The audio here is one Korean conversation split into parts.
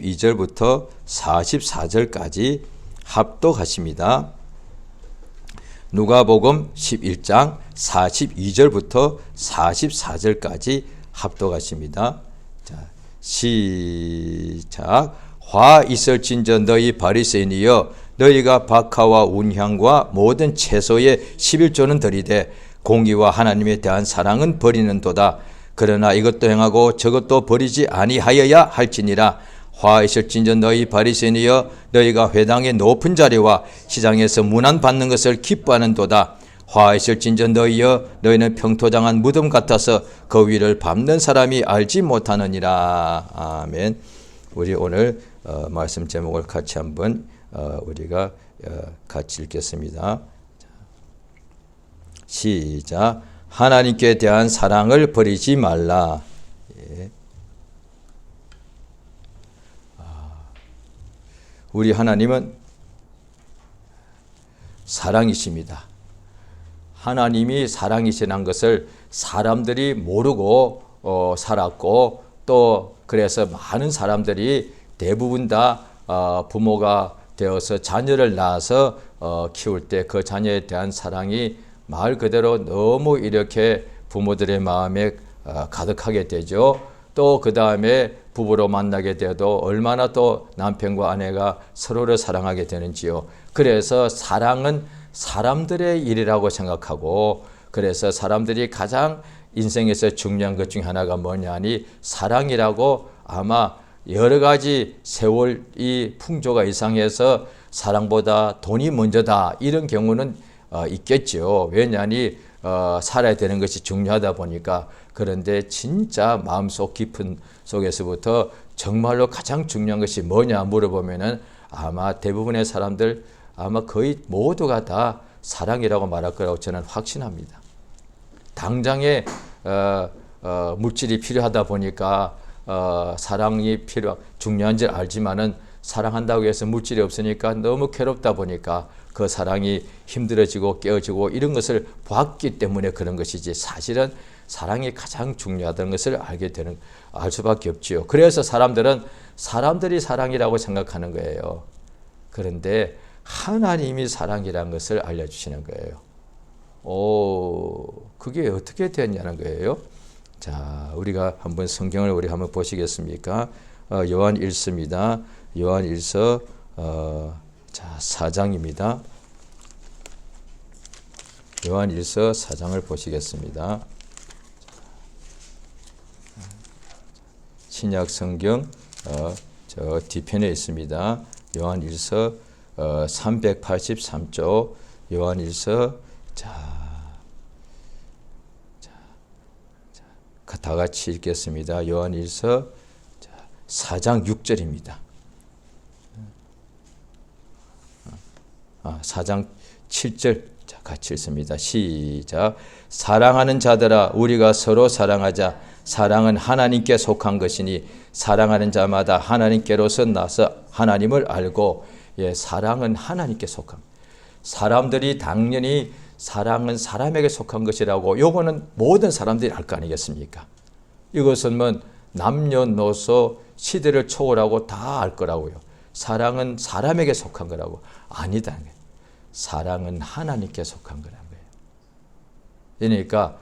32절부터 44절까지 합독하십니다. 누가복음 11장 42절부터 44절까지 합독하십니다. 자, 시작. 화 있을진저 너희 바리새인이여, 너희가 박하와 운향과 모든 채소의 11조는 들이되 공의와 하나님에 대한 사랑은 버리는도다. 그러나 이것도 행하고 저것도 버리지 아니하여야 할지니라. 화 있을진저 너희 바리새인이여, 너희가 회당의 높은 자리와 시장에서 문안 받는 것을 기뻐하는도다. 화 있을진저 너희여, 너희는 평토장한 무덤 같아서 그 위를 밟는 사람이 알지 못하느니라. 아멘. 우리 오늘 말씀 제목을 같이 한번 우리가 같이 읽겠습니다. 시작. 하나님께 대한 사랑을 버리지 말라. 예. 우리 하나님은 사랑이십니다. 하나님이 사랑이시라는 것을 사람들이 모르고 살았고, 또 그래서 많은 사람들이 대부분 다 부모가 되어서 자녀를 낳아서 키울 때 그 자녀에 대한 사랑이 말 그대로 너무 이렇게 부모들의 마음에 가득하게 되죠. 또 그 다음에 부부로 만나게 돼도 얼마나 또 남편과 아내가 서로를 사랑하게 되는지요. 그래서 사랑은 사람들의 일이라고 생각하고, 그래서 사람들이 가장 인생에서 중요한 것 중에 하나가 뭐냐니 사랑이라고, 아마 여러 가지 세월이 풍조가 이상해서 사랑보다 돈이 먼저다 이런 경우는 있겠죠. 왜냐하니 살아야 되는 것이 중요하다 보니까. 그런데 진짜 마음속 깊은 속에서부터 정말로 가장 중요한 것이 뭐냐 물어보면은 아마 대부분의 사람들, 아마 거의 모두가 다 사랑이라고 말할 거라고 저는 확신합니다. 당장에 물질이 필요하다 보니까 사랑이 중요한 줄 알지만은, 사랑한다고 해서 물질이 없으니까 너무 괴롭다 보니까 그 사랑이 힘들어지고 깨어지고 이런 것을 봤기 때문에 그런 것이지, 사실은 사랑이 가장 중요하다는 것을 알 수밖에 없지요. 그래서 사람들은 사람들이 사랑이라고 생각하는 거예요. 그런데 하나님이 사랑이라는 것을 알려주시는 거예요. 그게 어떻게 되었냐는 거예요. 자, 우리가 한번 성경을 우리 한번 보시겠습니까? 요한 1서입니다. 요한 1서 4장입니다. 요한 1서 4장을 보시겠습니다. 신약 성경 저 뒤편에 있습니다. 요한 1서 383쪽 요한 1서 다 같이 읽겠습니다. 요한 1서 4장 6절입니다. 4장 7절 같이 읽습니다. 시작. 사랑하는 자들아, 우리가 서로 사랑하자. 사랑은 하나님께 속한 것이니 사랑하는 자마다 하나님께로서 나서 하나님을 알고. 예, 사랑은 하나님께 속한. 사람들이 당연히 사랑은 사람에게 속한 것이라고, 요거는 모든 사람들이 알 거 아니겠습니까? 이것은 뭐 남녀노소 시대를 초월하고 다 알 거라고요. 사랑은 사람에게 속한 거라고. 아니다. 사랑은 하나님께 속한 거라는 거예요. 그러니까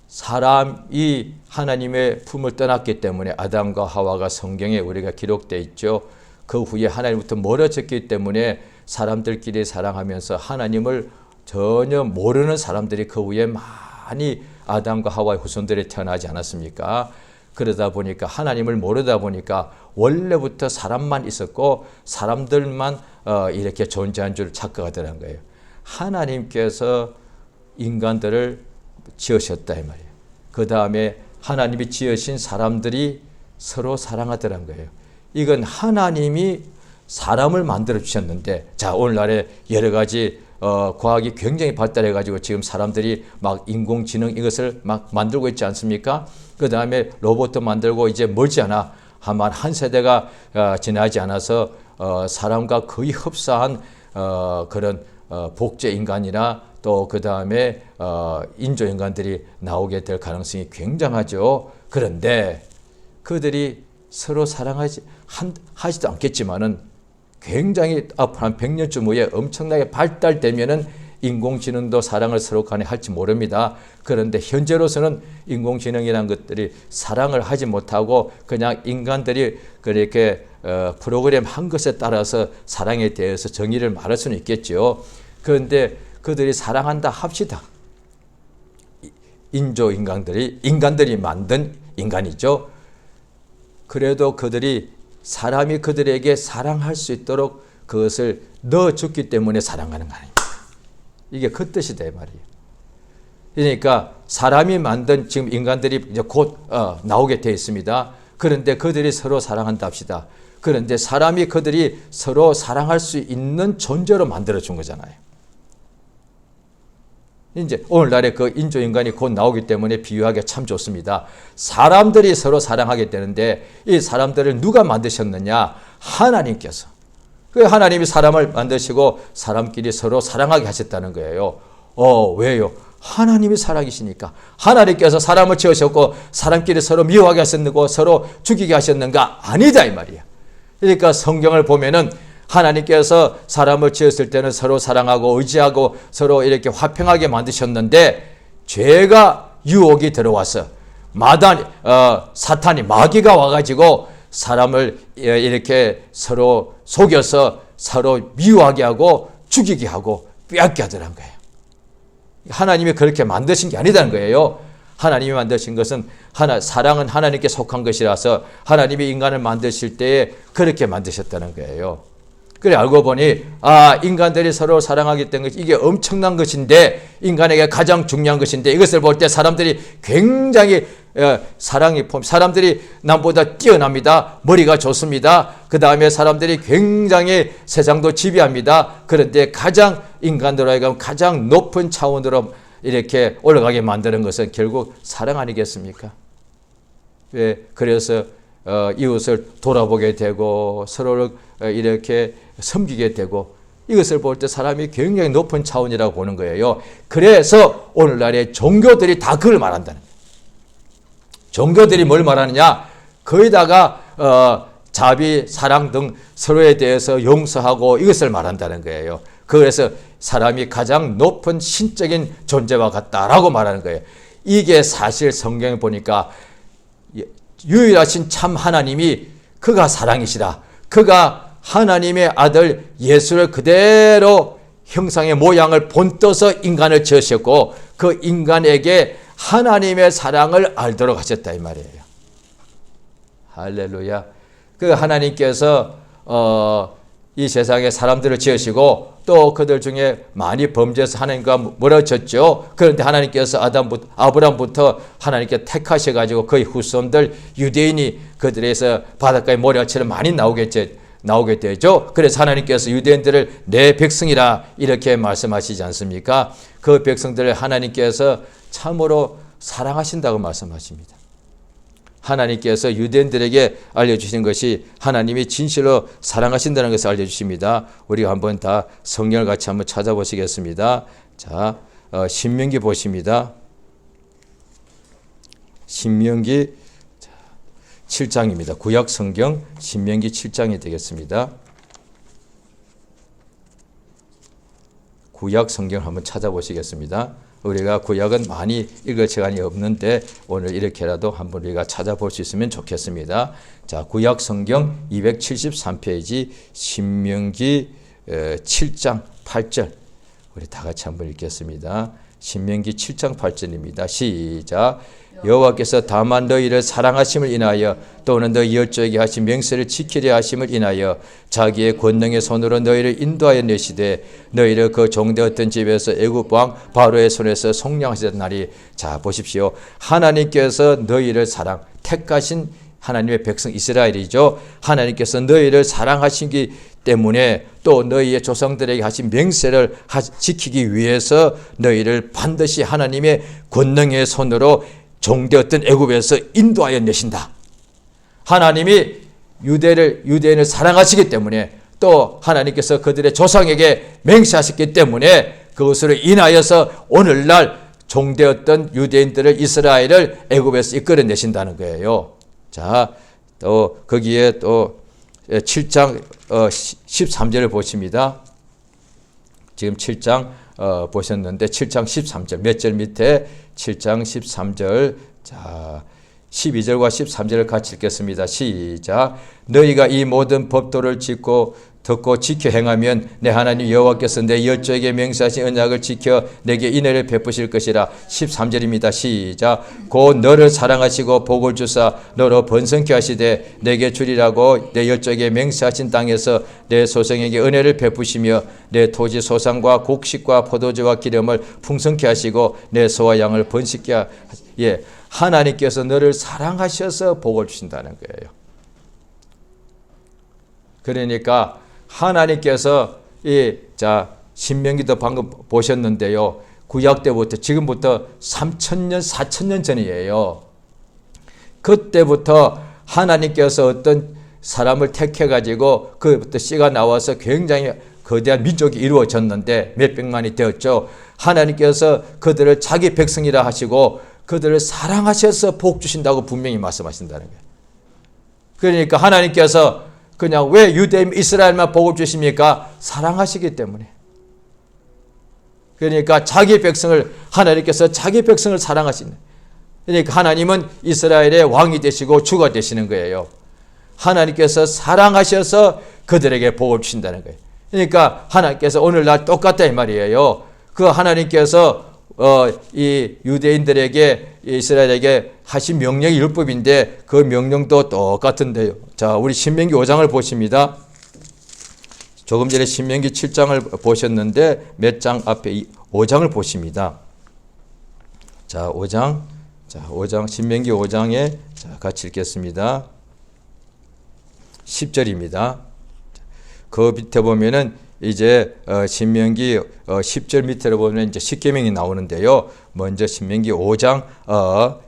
사람이 하나님의 품을 떠났기 때문에 아담과 하와가 성경에 우리가 기록되어 있죠. 그 후에 하나님부터 멀어졌기 때문에 사람들끼리 사랑하면서 하나님을 전혀 모르는 사람들이 그 후에 많이 아담과 하와의 후손들이 태어나지 않았습니까? 그러다 보니까 하나님을 모르다 보니까 원래부터 사람만 있었고 사람들만 이렇게 존재한 줄 착각하더라는 거예요. 하나님께서 인간들을 지으셨다 이 말이에요. 그 다음에 하나님이 지으신 사람들이 서로 사랑하더라는 거예요. 이건 하나님이 사람을 만들어 주셨는데, 자, 오늘날에 여러 가지 과학이 굉장히 발달해 가지고 지금 사람들이 막 인공지능 이것을 막 만들고 있지 않습니까? 그 다음에 로봇도 만들고 이제 머지않아 아마 한 세대가 지나지 않아서 사람과 거의 흡사한 그런 복제 인간이나 또 그 다음에 인조인간들이 나오게 될 가능성이 굉장하죠. 그런데 그들이 서로 하지도 않겠지만은 굉장히 앞으로 한 100년쯤 후에 엄청나게 발달되면은 인공지능도 사랑을 서로 간에 할지 모릅니다. 그런데 현재로서는 인공지능이라는 것들이 사랑을 하지 못하고 그냥 인간들이 그렇게 프로그램 한 것에 따라서 사랑에 대해서 정의를 말할 수는 있겠죠. 그런데 그들이 사랑한다 합시다. 인간들이 만든 인간이죠. 그래도 사람이 그들에게 사랑할 수 있도록 그것을 넣어줬기 때문에 사랑하는 거 아닙니까? 이게 그 뜻이다 이 말이에요. 그러니까 사람이 만든 지금 인간들이 이제 곧 나오게 되어 있습니다. 그런데 그들이 서로 사랑한다 합시다. 그런데 그들이 서로 사랑할 수 있는 존재로 만들어 준 거잖아요. 이제 오늘날에 그 인조인간이 곧 나오기 때문에 비유하기 참 좋습니다. 사람들이 서로 사랑하게 되는데 이 사람들을 누가 만드셨느냐? 하나님께서. 그 하나님이 사람을 만드시고 사람끼리 서로 사랑하게 하셨다는 거예요. 왜요? 하나님이 사랑이시니까. 하나님께서 사람을 지으셨고 사람끼리 서로 미워하게 하셨고 서로 죽이게 하셨는가? 아니다 이 말이야. 그러니까 성경을 보면은 하나님께서 사람을 지었을 때는 서로 사랑하고 의지하고 서로 이렇게 화평하게 만드셨는데 죄가 유혹이 들어와서 사탄이 마귀가 와가지고 사람을 이렇게 서로 속여서 서로 미워하게 하고 죽이게 하고 빼앗게 하더란 거예요. 하나님이 그렇게 만드신 게 아니다는 거예요. 하나님이 만드신 것은 사랑은 하나님께 속한 것이라서 하나님이 인간을 만드실 때에 그렇게 만드셨다는 거예요. 그래 알고 보니 인간들이 서로 사랑하기 때문에 이게 엄청난 것인데 인간에게 가장 중요한 것인데 이것을 볼 때 사람들이 굉장히 사람들이 남보다 뛰어납니다. 머리가 좋습니다. 그 다음에 사람들이 굉장히 세상도 지배합니다. 그런데 인간들로 하여금 가장 높은 차원으로 이렇게 올라가게 만드는 것은 결국 사랑 아니겠습니까? 그래서 이웃을 돌아보게 되고 서로를 이렇게 섬기게 되고 이것을 볼 때 사람이 굉장히 높은 차원이라고 보는 거예요. 그래서 오늘날의 종교들이 다 그걸 말한다는 거예요. 종교들이 뭘 말하느냐? 거기다가 자비, 사랑 등 서로에 대해서 용서하고 이것을 말한다는 거예요. 그래서 사람이 가장 높은 신적인 존재와 같다라고 말하는 거예요. 이게 사실 성경에 보니까 유일하신 참 하나님이 그가 사랑이시라. 그가 하나님의 아들 예수를 그대로 형상의 모양을 본떠서 인간을 지으셨고 그 인간에게 하나님의 사랑을 알도록 하셨다 이 말이에요. 할렐루야. 그 하나님께서 이 세상에 사람들을 지으시고 또 그들 중에 많이 범죄해서 하나님과 멀어졌죠. 그런데 하나님께서 아브라함부터 하나님께 택하셔가지고 그의 후손들 유대인이 그들에서 바닷가에 모래알처럼 많이 나오게 되죠. 그래서 하나님께서 유대인들을 내 백성이라 이렇게 말씀하시지 않습니까? 그 백성들을 하나님께서 참으로 사랑하신다고 말씀하십니다. 하나님께서 유대인들에게 알려주신 것이 하나님이 진실로 사랑하신다는 것을 알려주십니다. 우리가 한번 다 성경을 같이 한번 찾아보시겠습니다. 자, 신명기 보십니다. 신명기 7장입니다. 구약 성경 신명기 7장이 되겠습니다. 구약 성경 한번 찾아보시겠습니다. 우리가 구약은 많이 읽을 시간이 없는데 오늘 이렇게라도 한번 우리가 찾아볼 수 있으면 좋겠습니다. 자, 구약 성경 273페이지 신명기 7장 8절 우리 다 같이 한번 읽겠습니다. 신명기 7장 8절입니다. 시작. 여호와께서 다만 너희를 사랑하심을 인하여 또는 너희 열조에게 하신 명세를 지키려 하심을 인하여 자기의 권능의 손으로 너희를 인도하여 내시되 너희를 그 종되었던 집에서 애굽 왕 바로의 손에서 속량하셨나니. 자, 보십시오. 하나님께서 너희를 택하신 하나님의 백성 이스라엘이죠. 하나님께서 너희를 사랑하시기 때문에 또 너희의 조상들에게 하신 명세를 지키기 위해서 너희를 반드시 하나님의 권능의 손으로 종되었던 애굽에서 인도하여 내신다. 하나님이 유대인을 사랑하시기 때문에 또 하나님께서 그들의 조상에게 맹세하셨기 때문에 그것으로 인하여서 오늘날 종되었던 유대인들을 이스라엘을 애굽에서 이끌어내신다는 거예요. 자, 또 거기에 또 7장 13절을 보십니다. 지금 7장 보셨는데 7장 13절 몇 절 밑에 7장 13절 자 12절과 13절을 같이 읽겠습니다. 시작. 너희가 이 모든 법도를 듣고 지켜 행하면 내 하나님 여호와께서 내 열조에게 맹세하신 언약을 지켜 내게 인애를 베푸실 것이라. 13절입니다. 시작. 곧 너를 사랑하시고 복을 주사 너로 번성케 하시되 내게 주리라고 내 열조에게 맹세하신 땅에서 내 소생에게 은혜를 베푸시며 내 토지 소산과 곡식과 포도주와 기름을 풍성케 하시고 내 소와 양을 번식케 하나님께서 너를 사랑하셔서 복을 주신다는 거예요. 그러니까 하나님께서 신명기도 방금 보셨는데요. 구약 때부터 지금부터 3,000년, 4,000년 전이에요. 그때부터 하나님께서 어떤 사람을 택해 가지고 그부터 씨가 나와서 굉장히 거대한 민족이 이루어졌는데 몇백만이 되었죠. 하나님께서 그들을 자기 백성이라 하시고 그들을 사랑하셔서 복 주신다고 분명히 말씀하신다는 거예요. 그러니까 하나님께서 그냥 왜 유대인 이스라엘만 복을 주십니까? 사랑하시기 때문에. 그러니까 자기 백성을 하나님께서 자기 백성을 사랑하시는. 그러니까 하나님은 이스라엘의 왕이 되시고 주가 되시는 거예요. 하나님께서 사랑하셔서 그들에게 복을 주신다는 거예요. 그러니까 하나님께서 오늘날 똑같다 이 말이에요. 그 하나님께서 이 유대인들에게 이스라엘에게 하신 명령이 율법인데 그 명령도 똑같은데요. 자, 우리 신명기 5장을 보십니다. 조금 전에 신명기 7장을 보셨는데 몇 장 앞에 5장을 보십니다. 자, 5장. 자, 5장 신명기 5장에 같이 읽겠습니다. 10절입니다. 그 밑에 보면은 이제 신명기 10절 밑으로 보면 이제 십계명이 나오는데요. 먼저 신명기 5장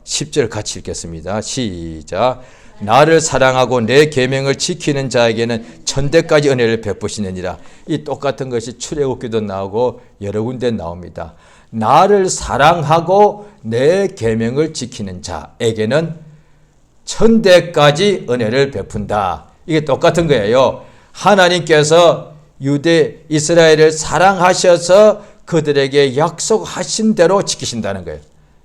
10절 같이 읽겠습니다. 시작. 나를 사랑하고 내 계명을 지키는 자에게는 천대까지 은혜를 베푸시느니라. 이 똑같은 것이 출애굽기도 나오고 여러 군데 나옵니다. 나를 사랑하고 내 계명을 지키는 자에게는 천대까지 은혜를 베푼다. 이게 똑같은 거예요. 하나님께서 유대 이스라엘을 사랑하셔서 그들에게 약속하신 대로 지키신다는 거예요.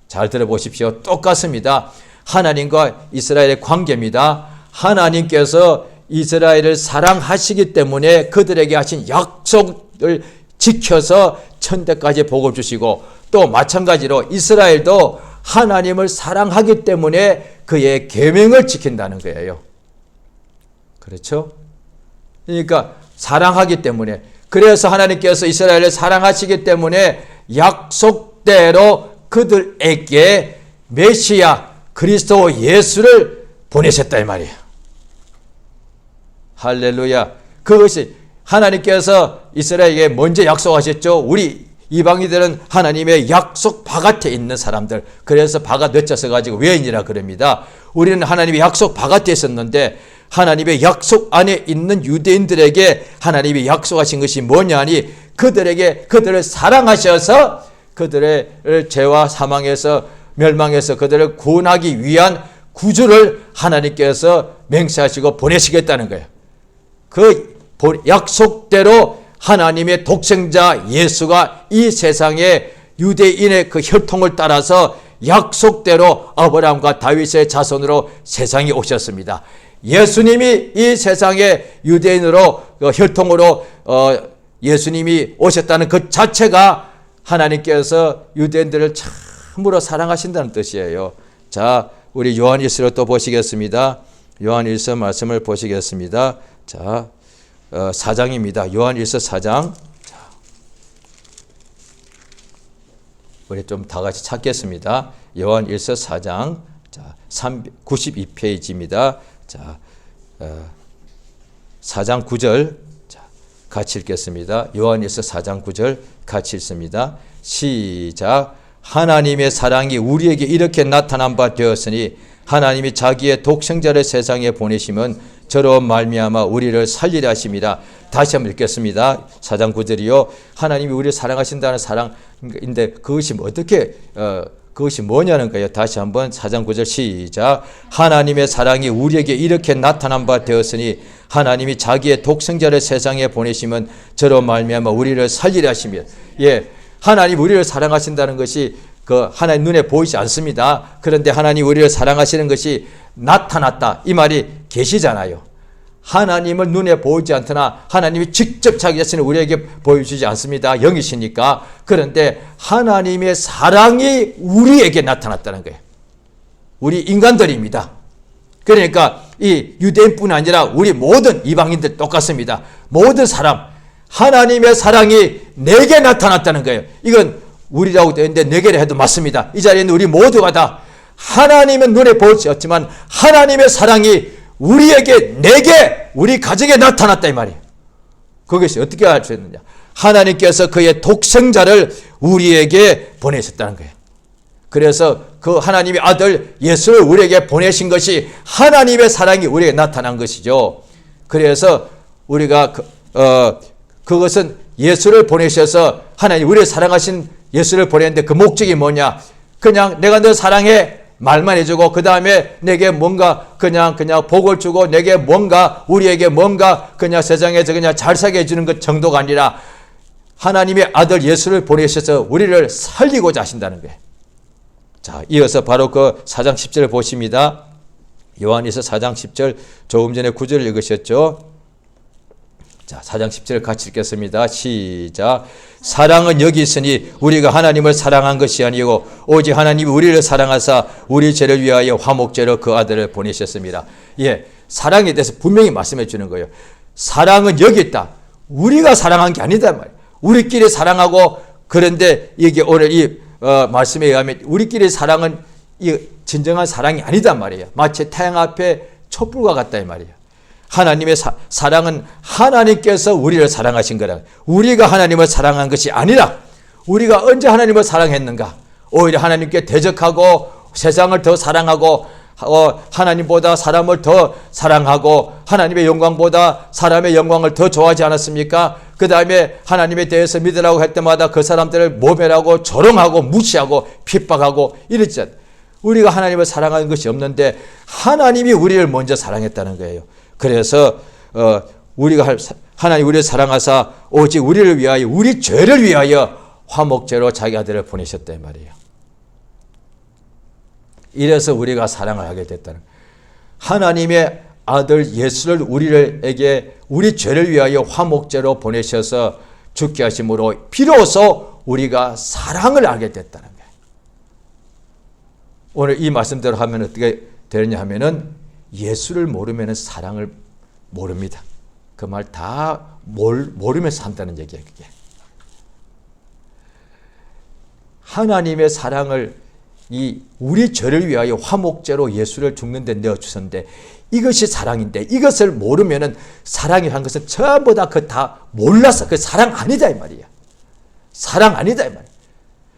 잘 들어보십시오. 똑같습니다. 하나님과 이스라엘의 관계입니다. 하나님께서 이스라엘을 사랑하시기 때문에 그들에게 하신 약속을 지켜서 천대까지 복을 주시고 또 마찬가지로 이스라엘도 하나님을 사랑하기 때문에 그의 계명을 지킨다는 거예요. 그렇죠? 그러니까 사랑하기 때문에 그래서 하나님께서 이스라엘을 사랑하시기 때문에 약속대로 그들에게 메시아 그리스도 예수를 보내셨다 이 말이에요. 할렐루야. 그것이 하나님께서 이스라엘에게 먼저 약속하셨죠. 우리 이방인들은 하나님의 약속 바깥에 있는 사람들. 그래서 바가 늦춰서 가지고 외인이라 그럽니다. 우리는 하나님의 약속 바깥에 있었는데 하나님의 약속 안에 있는 유대인들에게 하나님이 약속하신 것이 뭐냐니 그들을 사랑하셔서 그들의 죄와 사망에서 멸망해서 그들을 구원하기 위한 구주를 하나님께서 맹세하시고 보내시겠다는 거예요. 그 약속대로 하나님의 독생자 예수가 이 세상에 유대인의 그 혈통을 따라서 약속대로 아브라함과 다윗의 자손으로 세상에 오셨습니다. 예수님이 이 세상에 유대인으로 혈통으로 예수님이 오셨다는 그 자체가 하나님께서 유대인들을 참으로 사랑하신다는 뜻이에요. 자, 우리 요한일서를 또 보시겠습니다. 요한일서 말씀을 보시겠습니다. 자, 4장입니다. 요한일서 4장. 자, 우리 좀 다 같이 찾겠습니다. 요한일서 4장. 자, 92페이지입니다. 자, 4장 9절. 자, 같이 읽겠습니다. 요한일서 4장 9절 같이 읽습니다. 시작. 하나님의 사랑이 우리에게 이렇게 나타난 바 되었으니 하나님이 자기의 독생자를 세상에 보내시면 저로 말미암아 우리를 살리려 하심이라. 다시 한번 읽겠습니다. 4장 9절이요. 하나님이 우리를 사랑하신다는 사랑인데 그것이 어떻게 그것이 뭐냐는 거예요. 다시 한번 4장 9절 시작. 하나님의 사랑이 우리에게 이렇게 나타난 바 되었으니 하나님이 자기의 독생자를 세상에 보내시면 저로 말미암아 우리를 살리려 하시며. 예, 하나님 우리를 사랑하신다는 것이 그 하나님 눈에 보이지 않습니다. 그런데 하나님 우리를 사랑하시는 것이 나타났다. 이 말이 계시잖아요. 하나님을 눈에 보이지 않더나 하나님이 직접 자기 자신을 우리에게 보여주지 않습니다. 영이시니까. 그런데 하나님의 사랑이 우리에게 나타났다는 거예요. 우리 인간들입니다. 그러니까 이 유대인뿐 아니라 우리 모든 이방인들 똑같습니다. 모든 사람, 하나님의 사랑이 내게 나타났다는 거예요. 이건 우리라고 되어 있는데 내게를 해도 맞습니다. 이 자리에 있는 우리 모두가 다 하나님은 눈에 보이지 않지만 하나님의 사랑이 우리에게, 내게, 우리 가정에 나타났다 이 말이에요. 그것이 어떻게 할 수 있느냐. 하나님께서 그의 독생자를 우리에게 보내셨다는 거예요. 그래서 그 하나님의 아들 예수를 우리에게 보내신 것이 하나님의 사랑이 우리에게 나타난 것이죠. 그래서 우리가 그것은 예수를 보내셔서 하나님 우리를 사랑하신 예수를 보냈는데 그 목적이 뭐냐. 그냥 내가 너 사랑해 말만 해주고 그 다음에 내게 뭔가 그냥 복을 주고 내게 뭔가 우리에게 뭔가 그냥 세상에서 그냥 잘 살게 해주는 것 정도가 아니라 하나님의 아들 예수를 보내셔서 우리를 살리고자 하신다는 거예요. 자, 이어서 바로 그 4장 10절을 보십니다. 요한일서 4장 10절 조금 전에 9절을 읽으셨죠. 자, 4장 10절을 같이 읽겠습니다. 시작. 사랑은 여기 있으니 우리가 하나님을 사랑한 것이 아니고 오직 하나님이 우리를 사랑하사 우리 죄를 위하여 화목제로 그 아들을 보내셨습니다. 예, 사랑에 대해서 분명히 말씀해 주는 거예요. 사랑은 여기 있다. 우리가 사랑한 게 아니다 말이에요. 우리끼리 사랑하고 그런데 이게 오늘 이 말씀에 의하면 우리끼리 사랑은 이 진정한 사랑이 아니다 말이에요. 마치 태양 앞에 촛불과 같다 이 말이에요. 하나님의 사랑은 하나님께서 우리를 사랑하신 거라. 우리가 하나님을 사랑한 것이 아니라 우리가 언제 하나님을 사랑했는가? 오히려 하나님께 대적하고 세상을 더 사랑하고 하나님보다 사람을 더 사랑하고 하나님의 영광보다 사람의 영광을 더 좋아하지 않았습니까? 그 다음에 하나님에 대해서 믿으라고 할 때마다 그 사람들을 모멸하고 조롱하고 무시하고 핍박하고 이랬잖아요. 우리가 하나님을 사랑하는 것이 없는데 하나님이 우리를 먼저 사랑했다는 거예요. 그래서 하나님 우리를 사랑하사 오직 우리를 위하여 우리 죄를 위하여 화목제로 자기 아들을 보내셨단 말이에요. 이래서 우리가 사랑을 하게 됐다는 거예요. 하나님의 아들 예수를 우리에게 우리 죄를 위하여 화목제로 보내셔서 죽게 하심으로 비로소 우리가 사랑을 알게 됐다는 거예요. 오늘 이 말씀대로 하면 어떻게 되느냐 하면은 예수를 모르면 사랑을 모릅니다. 그 말 다 모르면서 산다는 얘기예요. 그게. 하나님의 사랑을 우리 죄를 위하여 화목제로 예수를 죽는 데 내어주셨는데 이것이 사랑인데 이것을 모르면 사랑이라는 것은 전부 다 몰라서 그 사랑 아니다 이 말이에요. 사랑 아니다 이 말이에요.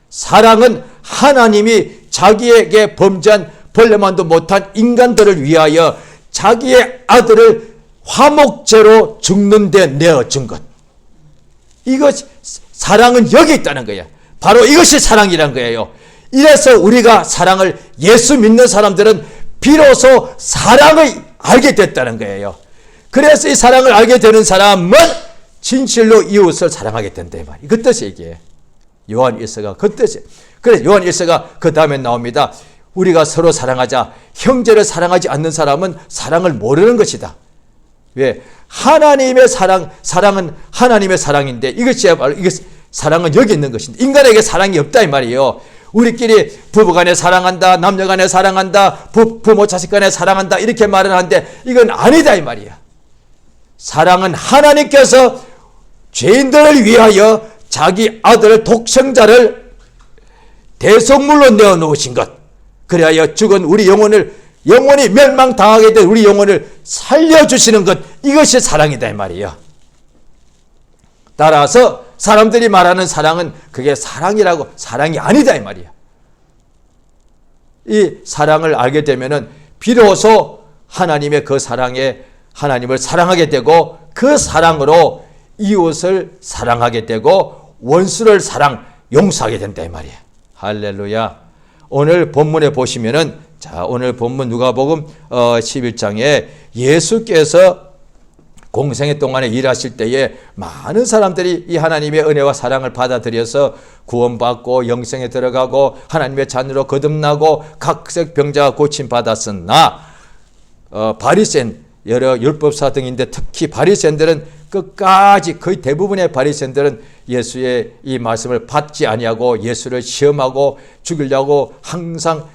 사랑은 하나님이 자기에게 범죄한 벌레만도 못한 인간들을 위하여 자기의 아들을 화목제로 죽는 데 내어준 것. 이것 사랑은 여기 있다는 거예요. 바로 이것이 사랑이란 거예요. 이래서 우리가 사랑을 예수 믿는 사람들은 비로소 사랑을 알게 됐다는 거예요. 그래서 이 사랑을 알게 되는 사람은 진실로 이웃을 사랑하게 된다. 그 뜻이 얘기해요. 요한일서가 그 뜻이에요. 그래서 요한일서가 그 다음에 나옵니다. 우리가 서로 사랑하자. 형제를 사랑하지 않는 사람은 사랑을 모르는 것이다. 왜? 하나님의 사랑은 하나님의 사랑인데 이것이 바로 사랑은 여기 있는 것인데 인간에게 사랑이 없다 이 말이에요. 우리끼리 부부간에 사랑한다, 남녀간에 사랑한다, 부모 자식간에 사랑한다 이렇게 말을 하는데 이건 아니다 이 말이야. 사랑은 하나님께서 죄인들을 위하여 자기 아들 독생자를 대속물로 내어놓으신 것. 그래야 죽은 우리 영혼이 멸망당하게 된 우리 영혼을 살려주시는 것. 이것이 사랑이다 이 말이에요. 따라서 사람들이 말하는 사랑은 그게 사랑이 아니다 이 말이에요. 이 사랑을 알게 되면은 비로소 하나님의 그 사랑에 하나님을 사랑하게 되고 그 사랑으로 이웃을 사랑하게 되고 원수를 용서하게 된다 이 말이에요. 할렐루야. 오늘 본문에 보시면은, 자, 오늘 본문 누가복음 11장에 예수께서 공생애 동안에 일하실 때에 많은 사람들이 이 하나님의 은혜와 사랑을 받아들여서 구원받고 영생에 들어가고 하나님의 자녀로 거듭나고 각색 병자가 고침받았으나 바리새인 여러 율법사 등인데 특히 바리새인들은 끝까지 거의 대부분의 바리새인들은 예수의 이 말씀을 받지 아니하고 예수를 시험하고 죽이려고 항상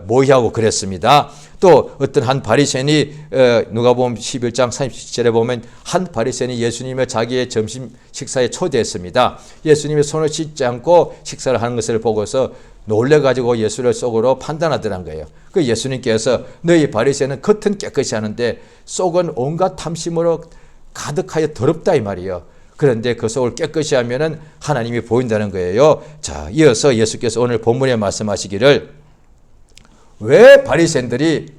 모의하고 그랬습니다. 또 어떤 한 바리새인이 누가복음 11장 37절에 보면 한 바리새인이 예수님을 자기의 점심 식사에 초대했습니다. 예수님이 손을 씻지 않고 식사를 하는 것을 보고서 놀래가지고 예수를 속으로 판단하더란 거예요. 그 예수님께서 너희 바리새인은 겉은 깨끗이 하는데 속은 온갖 탐심으로 가득하여 더럽다 이 말이에요. 그런데 그 속을 깨끗이 하면은 하나님이 보인다는 거예요. 자, 이어서 예수께서 오늘 본문에 말씀하시기를 왜 바리새인들이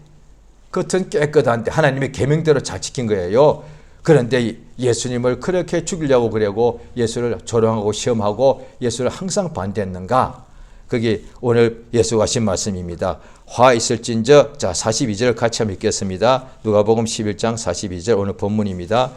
겉은 깨끗한데 하나님의 계명대로 잘 지킨 거예요. 그런데 예수님을 그렇게 죽이려고 그러고 예수를 조롱하고 시험하고 예수를 항상 반대했는가? 그게 오늘 예수가 하신 말씀입니다. 화 있을진저, 자 42절 같이 한번 읽겠습니다. 누가복음 11장 42절 오늘 본문입니다.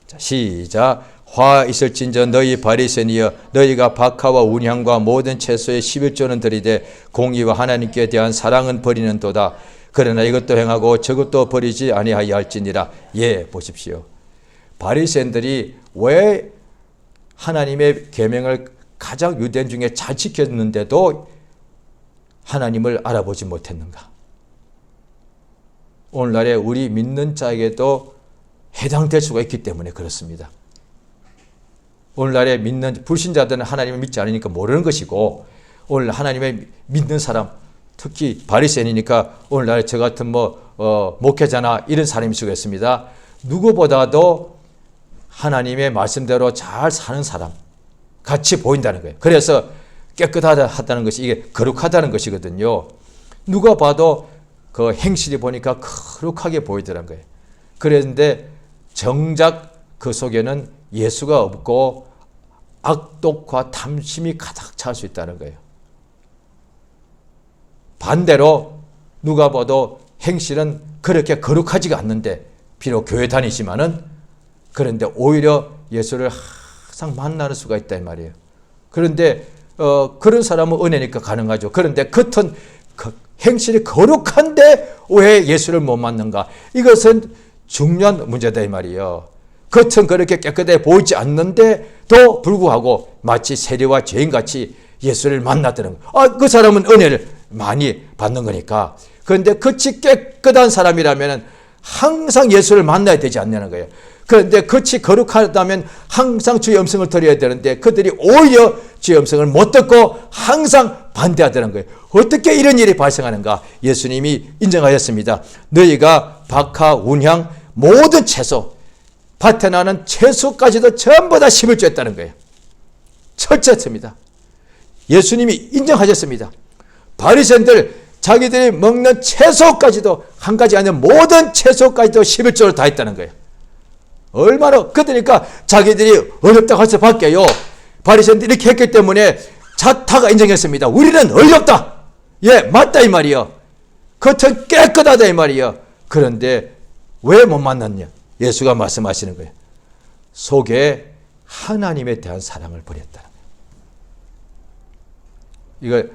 자, 시작. 화 있을진저 너희 바리새인이여 너희가 박하와 운향과 모든 채소의 11조는 들이되 공의와 하나님께 대한 사랑은 버리는도다. 그러나 이것도 행하고 저것도 버리지 아니하여 할지니라. 예, 보십시오. 바리새인들이 왜 하나님의 계명을 가장 유대인 중에 잘 지켰는데도 하나님을 알아보지 못했는가? 오늘날에 우리 믿는 자에게도 해당될 수가 있기 때문에 그렇습니다. 오늘날에 믿는 불신자들은 하나님을 믿지 않으니까 모르는 것이고 오늘 하나님을 믿는 사람 특히 바리새인이니까 오늘날 저 같은 목회자나 이런 사람이 수겠습니다. 누구보다도 하나님의 말씀대로 잘 사는 사람 같이 보인다는 거예요. 그래서 깨끗하다는 것이 이게 거룩하다는 것이거든요. 누가 봐도 그 행실이 보니까 거룩하게 보이더란 거예요. 그런데 정작 그 속에는 예수가 없고 악독과 탐심이 가득 찰 수 있다는 거예요. 반대로 누가 봐도 행실은 그렇게 거룩하지가 않는데 비록 교회 다니지만은 그런데 오히려 예수를 항상 만날 수가 있다 이 말이에요. 그런데 그런 사람은 은혜니까 가능하죠. 그런데 겉은 행실이 거룩한데 왜 예수를 못 만난가? 이것은 중요한 문제다 이 말이에요. 겉은 그렇게 깨끗해 보이지 않는데도 불구하고 마치 세리와 죄인같이 예수를 만났다는 거. 그 사람은 은혜를 많이 받는 거니까. 그런데 겉이 깨끗한 사람이라면 항상 예수를 만나야 되지 않냐는 거예요. 그런데 겉이 거룩하다면 항상 주의 음성을 들어야 되는데 그들이 오히려 주의 음성을 못 듣고 항상 반대하다는 거예요. 어떻게 이런 일이 발생하는가? 예수님이 인정하셨습니다. 너희가 박하, 운향, 모든 채소, 밭에 나는 채소까지도 전부 다 심을 쬐었다는 거예요. 철저했습니다. 예수님이 인정하셨습니다. 바리새인들 자기들이 먹는 채소까지도 한 가지 아니라 모든 채소까지도 11조를 다 했다는 거예요. 얼마나 그러니까 자기들이 어렵다고 해서 바뀌어요. 바리새인들이 이렇게 했기 때문에 자타가 인정했습니다. 우리는 어렵다. 예, 맞다 이 말이요. 겉은 깨끗하다 이 말이요. 그런데 왜 못 만났냐? 예수가 말씀하시는 거예요. 속에 하나님에 대한 사랑을 버렸다는 거예요. 이거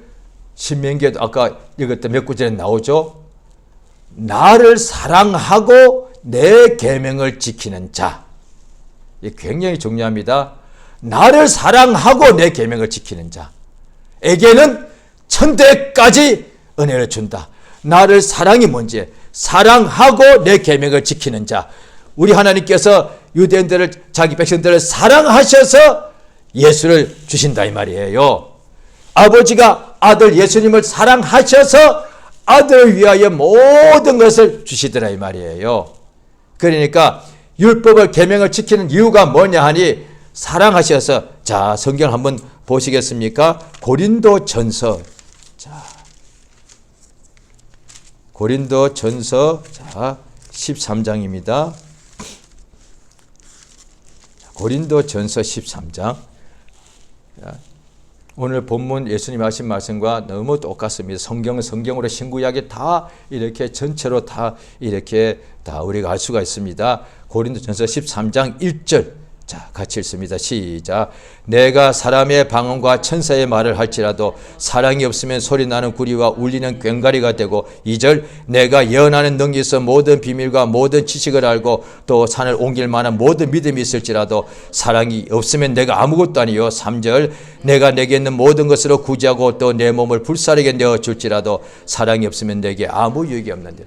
신명기에도 아까 읽었던 몇 구절에 나오죠. 나를 사랑하고 내 계명을 지키는 자. 이게 굉장히 중요합니다. 나를 사랑하고 내 계명을 지키는 자에게는 천대까지 은혜를 준다. 나를 사랑이 뭔지 사랑하고 내 계명을 지키는 자. 우리 하나님께서 유대인들을 자기 백성들을 사랑하셔서 예수를 주신다 이 말이에요. 아버지가 아들 예수님을 사랑하셔서 아들을 위하여 모든 것을 주시더라 이 말이에요. 그러니까 율법을 계명을 지키는 이유가 뭐냐 하니 사랑하셔서. 자, 성경 한번 보시겠습니까? 고린도전서. 자, 고린도전서 13장입니다. 고린도전서 13장. 오늘 본문 예수님 하신 말씀과 너무 똑같습니다. 성경은 성경으로 신구약이 다 이렇게 전체로 다 이렇게 다 우리가 알 수가 있습니다. 고린도전서 13장 1절. 자, 같이 읽습니다. 시작. 내가 사람의 방언과 천사의 말을 할지라도 사랑이 없으면 소리나는 구리와 울리는 꽹과리가 되고 2절. 내가 예언하는 능력이 있어 모든 비밀과 모든 지식을 알고 또 산을 옮길 만한 모든 믿음이 있을지라도 사랑이 없으면 내가 아무것도 아니요. 3절. 내가 내게 있는 모든 것으로 구제하고 또 내 몸을 불사르게 내어줄지라도 사랑이 없으면 내게 아무 유익이 없는데.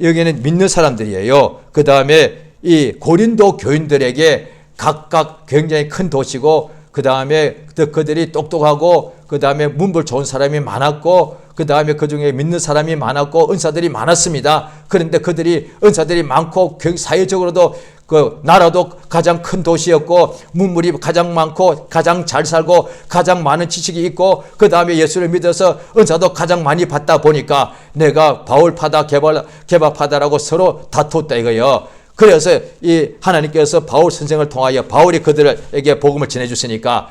여기는 믿는 사람들이에요. 그 다음에 이 고린도 교인들에게 각각 굉장히 큰 도시고 그 다음에 그들이 똑똑하고 그 다음에 문벌 좋은 사람이 많았고 그 다음에 그 중에 믿는 사람이 많았고 은사들이 많았습니다. 그런데 그들이 은사들이 많고 사회적으로도 그 나라도 가장 큰 도시였고 문물이 가장 많고 가장 잘 살고 가장 많은 지식이 있고 그 다음에 예수를 믿어서 은사도 가장 많이 받다 보니까 내가 바울파다 개바파다라고 서로 다퉜다 이거예요. 그래서 이 하나님께서 바울 선생을 통하여 바울이 그들에게 복음을 전해주시니까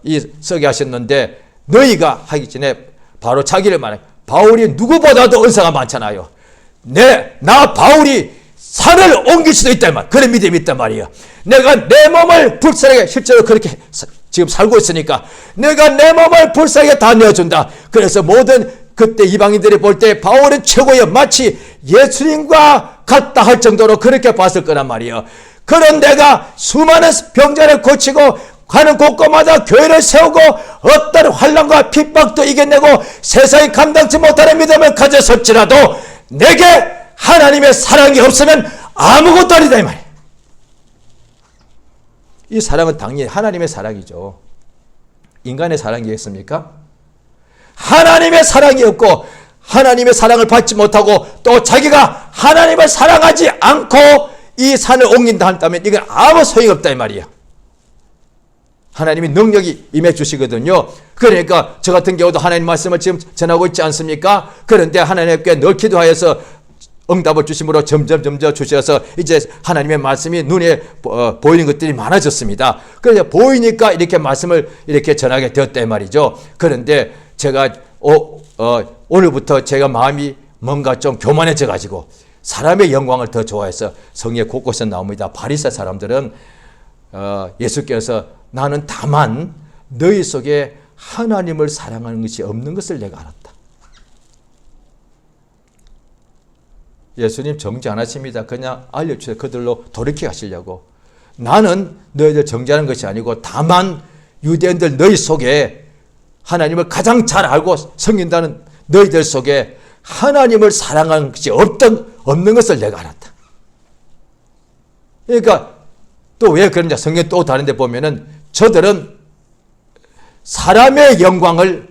이 쓰게 하셨는데 너희가 하기 전에 바로 자기를 말해. 바울이 누구보다도 은사가 많잖아요. 나 바울이 산을 옮길 수도 있단 말. 그런 믿음이 있단 말이에요. 내가 내 몸을 불사르게 실제로 그렇게 지금 살고 있으니까 내가 내 몸을 불사르게 다 내어준다. 그래서 모든 그때 이방인들이 볼 때 바울은 최고예요. 마치 예수님과 같다 할 정도로 그렇게 봤을 거란 말이에요. 그런 내가 수많은 병자를 고치고 가는 곳곳마다 교회를 세우고 어떤 환난과 핍박도 이겨내고 세상이 감당치 못하는 믿음을 가졌을지라도 내게 하나님의 사랑이 없으면 아무것도 아니다 이 말이에요. 이 사랑은 당연히 하나님의 사랑이죠. 인간의 사랑이겠습니까? 하나님의 사랑이 없고 하나님의 사랑을 받지 못하고 또 자기가 하나님을 사랑하지 않고 이 산을 옮긴다 한다면 이건 아무 소용이 없다 이 말이에요. 하나님이 능력이 임해 주시거든요. 그러니까 저 같은 경우도 하나님 말씀을 지금 전하고 있지 않습니까? 그런데 하나님께 늘 기도하여서 응답을 주심으로 점점 주셔서 이제 하나님의 말씀이 눈에 보이는 것들이 많아졌습니다. 그래서 보이니까 이렇게 말씀을 이렇게 전하게 되었다 이 말이죠. 그런데 제가 오늘부터 제가 마음이 뭔가 좀 교만해져 가지고 사람의 영광을 더 좋아해서 성에 곳곳에 나옵니다. 바리새 사람들은 예수께서 나는 다만 너희 속에 하나님을 사랑하는 것이 없는 것을 내가 알았다. 예수님 정죄 안 하십니다. 그냥 알려주세요. 그들로 돌이켜 하시려고. 나는 너희들 정죄하는 것이 아니고 다만 유대인들 너희 속에 하나님을 가장 잘 알고 섬긴다는 너희들 속에 하나님을 사랑하는 것이 없는 것을 내가 알았다. 그러니까 또 왜 그런지 성경 또 다른 데 보면은 저들은 사람의 영광을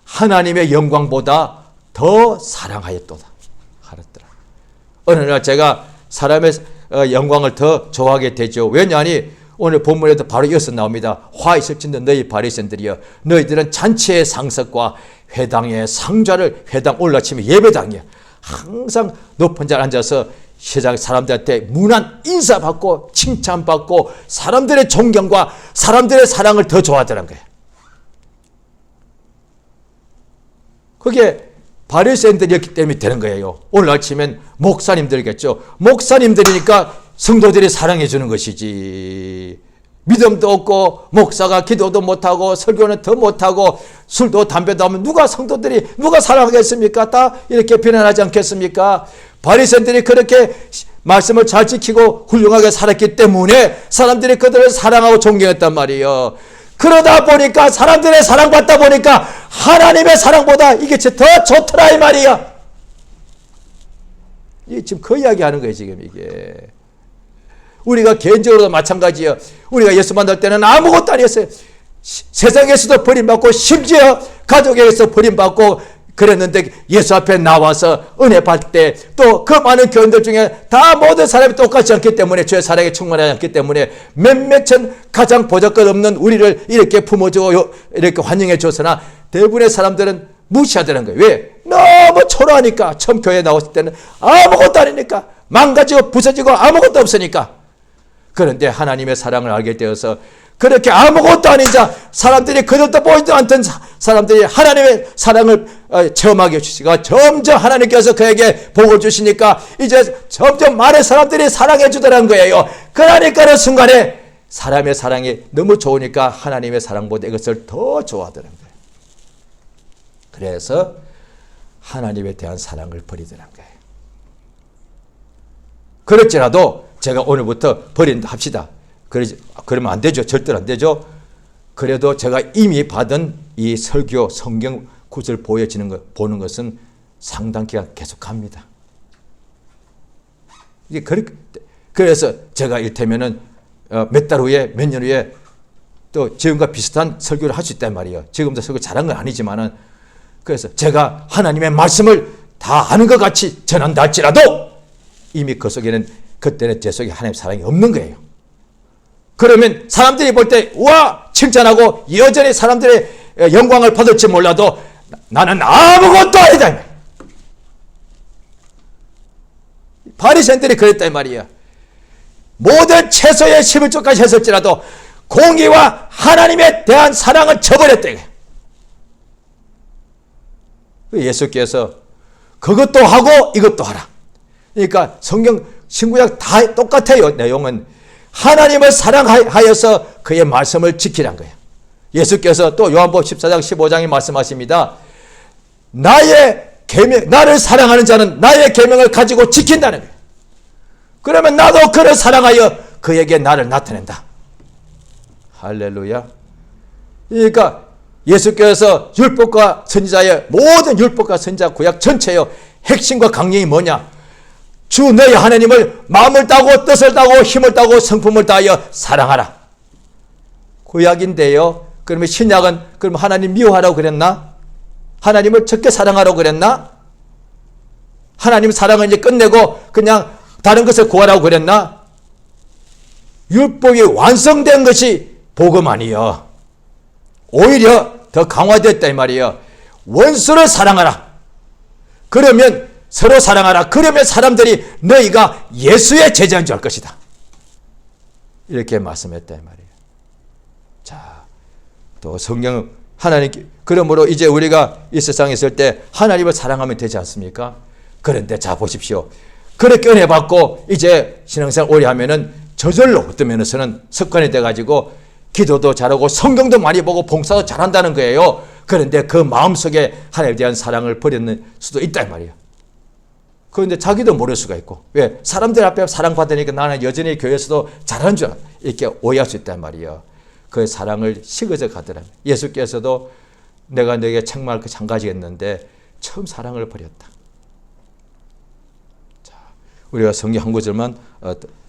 하나님의 영광보다 더 사랑하였도다. 알았더라. 어느 날 제가 사람의 영광을 더 좋아하게 되죠. 왜냐하니 오늘 본문에도 바로 이어서 나옵니다. 화 있을진데 너희 바리새인들이여 너희들은 잔치의 상석과 회당의 상좌를 회당 올라치면 예배당이야. 항상 높은 자리에 앉아서 세상 사람들한테 문안 인사받고 칭찬받고 사람들의 존경과 사람들의 사랑을 더 좋아하더란 거예요. 그게 바리새인들이었기 때문에 되는 거예요. 오늘 아침엔 목사님들이겠죠. 목사님들이니까 성도들이 사랑해 주는 것이지. 믿음도 없고 목사가 기도도 못하고 설교는 더 못하고 술도 담배도 하면 누가 사랑하겠습니까? 다 이렇게 비난하지 않겠습니까? 바리새인들이 그렇게 말씀을 잘 지키고 훌륭하게 살았기 때문에 사람들이 그들을 사랑하고 존경했단 말이에요. 그러다 보니까 사람들의 사랑받다 보니까 하나님의 사랑보다 이게 더 좋더라 이 말이야. 이게 지금 그 이야기 하는 거예요 지금 이게. 우리가 개인적으로도 마찬가지예요. 우리가 예수 만날 때는 아무것도 아니었어요. 세상에서도 버림받고 심지어 가족에게서 버림받고 그랬는데 예수 앞에 나와서 은혜 받을 때 또 그 많은 교인들 중에 다 모든 사람이 똑같지 않기 때문에 주의 사랑에 충만하지 않기 때문에 몇몇은 가장 보잘것없는 우리를 이렇게 품어주고 이렇게 환영해 줬으나 대부분의 사람들은 무시하더라는 거예요. 왜? 너무 초라하니까. 처음 교회에 나왔을 때는 아무것도 아니니까. 망가지고 부서지고 아무것도 없으니까. 그런데 하나님의 사랑을 알게 되어서 그렇게 아무것도 아닌 자, 사람들이 그들도 보이지도 않던 사람들이 하나님의 사랑을 체험하게 해주시고 점점 하나님께서 그에게 복을 주시니까 이제 점점 많은 사람들이 사랑해 주더라는 거예요. 그러니까 그 순간에 사람의 사랑이 너무 좋으니까 하나님의 사랑보다 이것을 더 좋아하더라는 거예요. 그래서 하나님에 대한 사랑을 버리더라는 거예요. 그럴지라도 제가 오늘부터 버린다 합시다. 그러면 안 되죠. 절대로 안 되죠. 그래도 제가 이미 받은 이 설교, 성경 구절 보는 것은 상당 기간 계속 갑니다. 그래서 제가 이를테면은 몇 달 후에, 몇 년 후에 또 지금과 비슷한 설교를 할 수 있단 말이에요. 지금도 설교 잘한 건 아니지만은, 그래서 제가 하나님의 말씀을 다 아는 것 같이 전한다 할지라도 이미 그 속에는, 그때는 제 속에 하나님의 사랑이 없는 거예요. 그러면 사람들이 볼 때 우와 칭찬하고 여전히 사람들의 영광을 받을지 몰라도 나는 아무것도 아니다. 바리새인들이 그랬단 말이에요. 모든 최소의 11조까지 했을지라도 공의와 하나님에 대한 사랑을 저버렸다. 예수께서 그것도 하고 이것도 하라. 그러니까 성경 신구약 다 똑같아요. 내용은 하나님을 사랑하여서 그의 말씀을 지키란 거예요. 예수께서 또 요한복음 14장 15장에 말씀하십니다. 나를 사랑하는 자는 나의 계명을 가지고 지킨다는 거예요. 그러면 나도 그를 사랑하여 그에게 나를 나타낸다. 할렐루야. 그러니까 예수께서 율법과 선지자의 모든 율법과 선지자 구약 전체의 핵심과 강령이 뭐냐? 주 너희 하나님을 마음을 다하고 뜻을 다하고 힘을 다하고 성품을 다하여 사랑하라. 구약인데요. 그러면 신약은 그럼 하나님 미워하라고 그랬나? 하나님을 적게 사랑하라고 그랬나? 하나님 사랑을 이제 끝내고 그냥 다른 것을 구하라고 그랬나? 율법이 완성된 것이 복음 아니요. 오히려 더 강화됐다 이 말이에요. 원수를 사랑하라. 그러면 서로 사랑하라. 그러면 사람들이 너희가 예수의 제자인 줄 알 것이다. 이렇게 말씀했다 이 말이에요. 자, 또 성경은 하나님, 그러므로 이제 우리가 이 세상에 있을 때 하나님을 사랑하면 되지 않습니까? 그런데 자 보십시오. 그렇게 은혜 받고 이제 신앙생활 오래 하면은 저절로 어떤 면에서는 습관이 돼가지고 기도도 잘하고 성경도 많이 보고 봉사도 잘한다는 거예요. 그런데 그 마음속에 하나님에 대한 사랑을 버리는 수도 있단 말이에요. 그런데 자기도 모를 수가 있고, 왜? 사람들 앞에 사랑받으니까 나는 여전히 교회에서도 잘하는 줄 이렇게 오해할 수 있단 말이에요. 그 사랑을 식어져 가더라고요. 예수께서도 내가 너에게 책망할 것이 한 가지였는데 처음 사랑을 버렸다. 자, 우리가 성경 한 구절만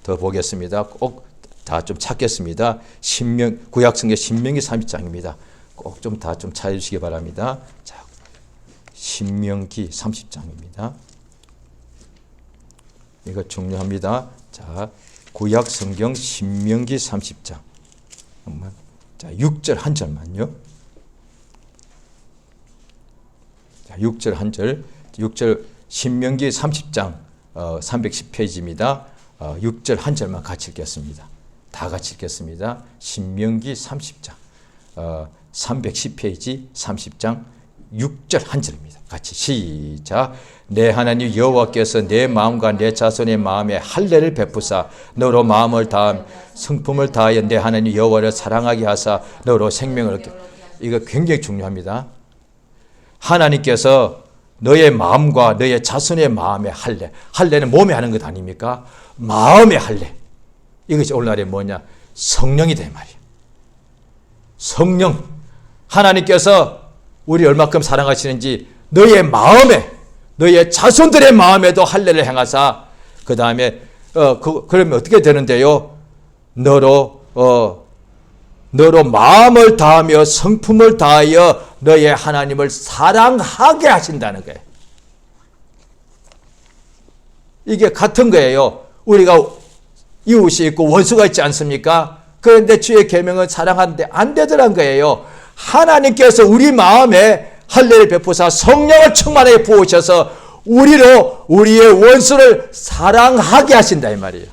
더 보겠습니다. 꼭 다 좀 찾겠습니다. 구약 성경 신명기 30장입니다. 꼭 좀 다 좀 찾아주시기 바랍니다. 자, 신명기 30장입니다. 이거 중요합니다. 자, 구약 성경 신명기 30장. 자, 6절 한 절만요. 자, 6절 한 절. 6절 신명기 30장 310페이지입니다. 6절 한 절만 같이 읽겠습니다. 다 같이 읽겠습니다. 신명기 30장 310페이지 30장 6절 한 절입니다. 같이 시작. 내 하나님 여호와께서 내 마음과 내 자손의 마음에 할례를 베푸사 너로 마음을 다함 성품을 다하여 내 하나님 여호와를 사랑하게 하사 너로 생명을 얻게. 이거 굉장히 중요합니다. 하나님께서 너의 마음과 너의 자손의 마음의 할례. 할례는 몸에 하는 것 아닙니까? 마음의 할례. 이것이 오늘날에 뭐냐? 성령이다 이 말이에요. 성령. 하나님께서 우리 얼마큼 사랑하시는지 너의 마음에, 너의 자손들의 마음에도 할례를 행하사 그 다음에 그러면 어떻게 되는데요? 너로 마음을 다하며 성품을 다하여 너의 하나님을 사랑하게 하신다는 거예요. 이게 같은 거예요. 우리가 이웃이 있고 원수가 있지 않습니까? 그런데 주의 계명은 사랑하는데 안 되더란 거예요. 하나님께서 우리 마음에 할례를 베푸사 성령을 충만하게 부으셔서 우리의 원수를 사랑하게 하신다 이 말이에요.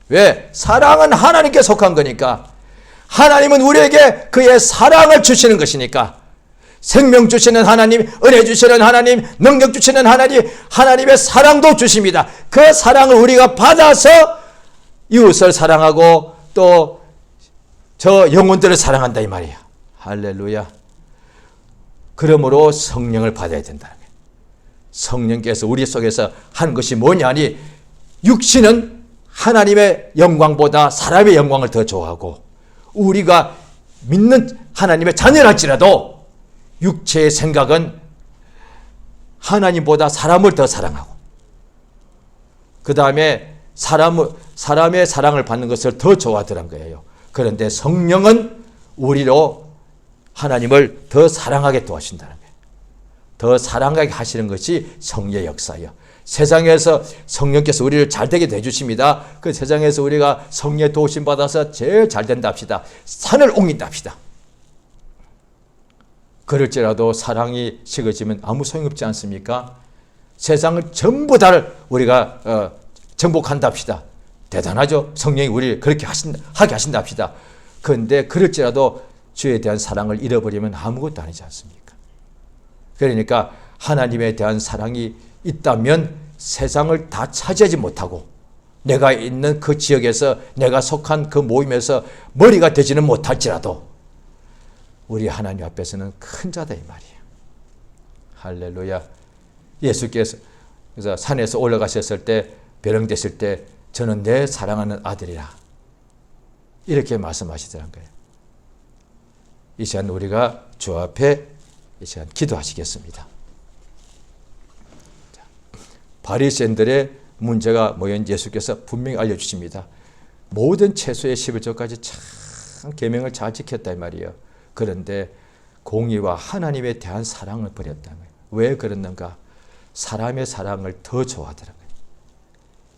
왜? 사랑은 하나님께 속한 거니까. 하나님은 우리에게 그의 사랑을 주시는 것이니까, 생명 주시는 하나님, 은혜 주시는 하나님, 능력 주시는 하나님, 하나님의 사랑도 주십니다. 그 사랑을 우리가 받아서 이웃을 사랑하고 또 저 영혼들을 사랑한다 이 말이야. 할렐루야. 그러므로 성령을 받아야 된다. 성령께서 우리 속에서 하는 것이 뭐냐니, 육신은 하나님의 영광보다 사람의 영광을 더 좋아하고, 우리가 믿는 하나님의 자녀랄지라도 육체의 생각은 하나님보다 사람을 더 사랑하고, 그 다음에 사람의 사랑을 받는 것을 더 좋아하더란 거예요. 그런데 성령은 우리로 하나님을 더 사랑하게 도와준다는 거예요. 더 사랑하게 하시는 것이 성령의 역사예요. 세상에서 성령께서 우리를 잘되게 해주십니다. 그 세상에서 우리가 성령의 도우심 받아서 제일 잘된다 합시다. 산을 옮긴다 합시다. 그럴지라도 사랑이 식어지면 아무 소용없지 않습니까? 세상을 전부 다 우리가 정복한다 합시다. 대단하죠? 성령이 우리를 그렇게 하게 하신다 합시다. 그런데 그럴지라도 주에 대한 사랑을 잃어버리면 아무것도 아니지 않습니까? 그러니까 하나님에 대한 사랑이 있다면 세상을 다 차지하지 못하고, 내가 있는 그 지역에서, 내가 속한 그 모임에서 머리가 되지는 못할지라도 우리 하나님 앞에서는 큰 자다 이 말이에요. 할렐루야. 예수께서 그래서 산에서 올라가셨을 때, 벼랑됐을 때, 저는 내 사랑하는 아들이라 이렇게 말씀하시더란 거예요. 이 시간 우리가 주 앞에 이 시간 기도하시겠습니다. 바리새인들의 문제가 뭐였는지 예수께서 분명히 알려주십니다. 모든 채소의 11조까지 참 계명을 잘 지켰다 이 말이에요. 그런데 공의와 하나님에 대한 사랑을 버렸다는 거예요. 왜 그랬는가? 사람의 사랑을 더 좋아하더라고요.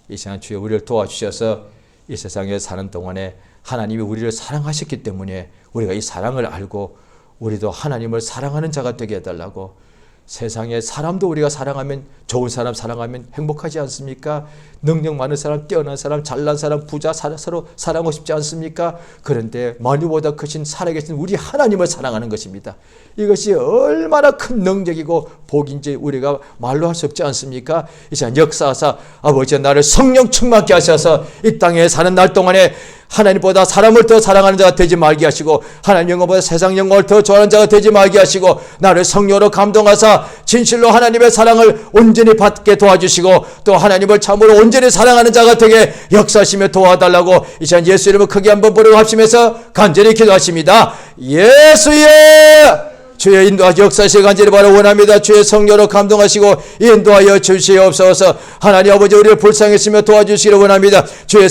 이 시간 주여 우리를 도와주셔서 이 세상에 사는 동안에 하나님이 우리를 사랑하셨기 때문에 우리가 이 사랑을 알고 우리도 하나님을 사랑하는 자가 되게 해달라고. 세상에 사람도 우리가 사랑하면, 좋은 사람 사랑하면 행복하지 않습니까? 능력 많은 사람, 뛰어난 사람, 잘난 사람, 부자 서로 사랑하고 싶지 않습니까? 그런데 만유보다 크신 살아계신 우리 하나님을 사랑하는 것입니다. 이것이 얼마나 큰 능력이고 복인지 우리가 말로 할 수 없지 않습니까? 이 시간 역사하사 아버지 나를 성령 충만케 하셔서 이 땅에 사는 날 동안에 하나님보다 사람을 더 사랑하는 자가 되지 말게 하시고, 하나님 영광보다 세상 영광을 더 좋아하는 자가 되지 말게 하시고, 나를 성령으로 감동하사 진실로 하나님의 사랑을 온전히 받게 도와주시고, 또 하나님을 참으로 온전히 사랑하는 자가 되게 역사하시며 도와달라고 이 시간 예수 이름을 크게 한번 부르고 합심해서 간절히 기도하십니다. 예수의 주의 인도하시 역사하시 간절히 바라 원합니다. 주의 성령으로 감동하시고 인도하여 주시옵소서. 하나님 아버지 우리를 불쌍히 쓰며 도와주시기를 원합니다. 주의